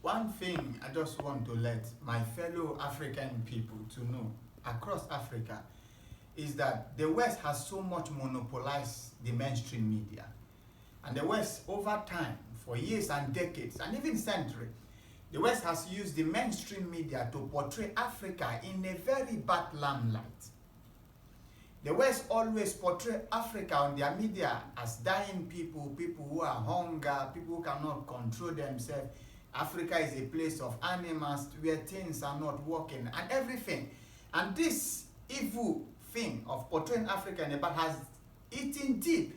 One thing I just want to let my fellow African people to know across Africa is that the West has so much monopolized the mainstream media. And the West, over time, for years and decades, and even centuries, the West has used the mainstream media to portray Africa in a very bad limelight. The West always portray Africa on their media as dying people, people who are hunger, people who cannot control themselves. Africa is a place of animals where things are not working and everything. And this evil thing of portraying Africa in a bad has eaten deep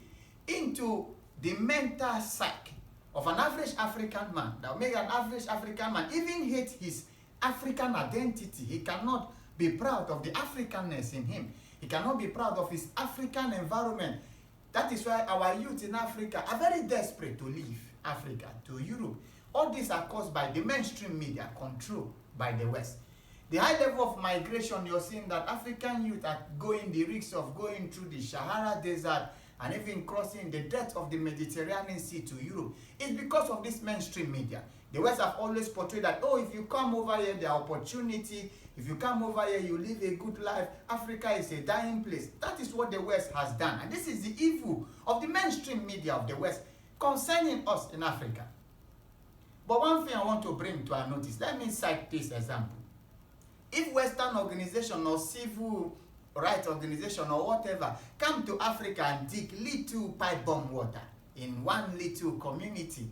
into the mental psyche of an average African man. That will make an average African man even hate his African identity. He cannot be proud of the Africanness in him. He cannot be proud of his African environment. That is why our youth in Africa are very desperate to leave Africa to Europe. All these are caused by the mainstream media controlled by the West. The high level of migration, you're seeing that African youth are going the risks of going through the Sahara Desert and even crossing the depths of the Mediterranean Sea to Europe. It's because of this mainstream media. The West have always portrayed that, oh, if you come over here, there are opportunity. If you come over here, you live a good life. Africa is a dying place. That is what the West has done. And this is the evil of the mainstream media of the West concerning us in Africa. But one thing I want to bring to our notice, let me cite this example. If Western organization or civil rights organization or whatever come to Africa and dig little pipe bomb water in one little community,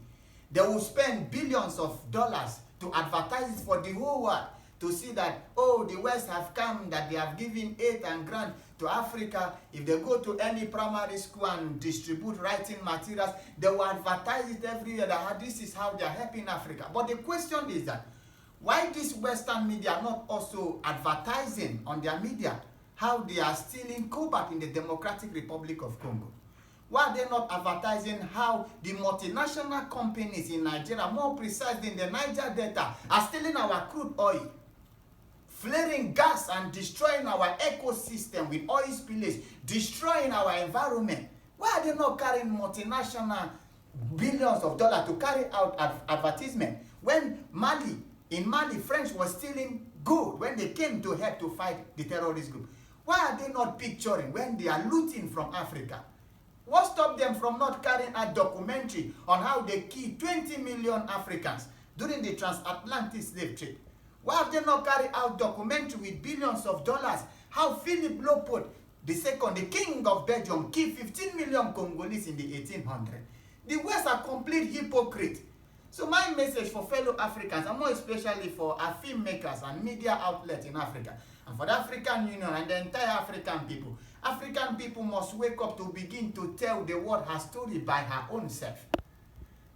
they will spend billions of dollars to advertise it for the whole world to see that, oh, the West have come, that they have given aid and grant to Africa. If they go to any primary school and distribute writing materials, they will advertise it everywhere that this is how they are helping Africa. But the question is that, why this Western media are not also advertising on their media how they are stealing cobalt in the Democratic Republic of Congo? Why are they not advertising how the multinational companies in Nigeria, more precisely in the Niger Delta, are stealing our crude oil, flaring gas and destroying our ecosystem with oil spillage, destroying our environment? Why are they not carrying multinational billions of dollars to carry out advertisement? When in Mali, French was stealing gold when they came to help to fight the terrorist group. Why are they not picturing when they are looting from Africa? What stopped them from not carrying a documentary on how they killed 20 million Africans during the transatlantic slave trade? Why have they not carried out documentary with billions of dollars how Philip Leopold II, the king of Belgium, killed 15 million Congolese in the 1800s? The West are complete hypocrite. So my message for fellow Africans, and more especially for our filmmakers and media outlets in Africa, and for the African Union and the entire African people must wake up to begin to tell the world her story by her own self.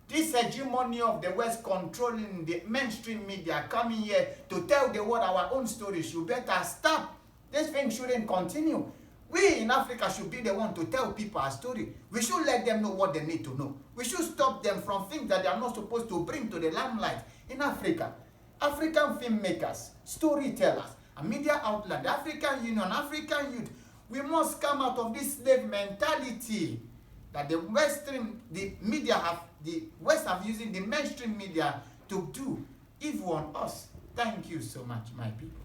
This hegemony of the West controlling the mainstream media, coming here to tell the world our own story, should better stop. This thing shouldn't continue. We in Africa should be the one to tell people our story. We should let them know what they need to know. We should stop them from things that they are not supposed to bring to the limelight in Africa. African filmmakers, storytellers, and media outlets, the African Union, African youth, we must come out of this slave mentality that the West have using the mainstream media to do evil on us. Thank you so much, my people.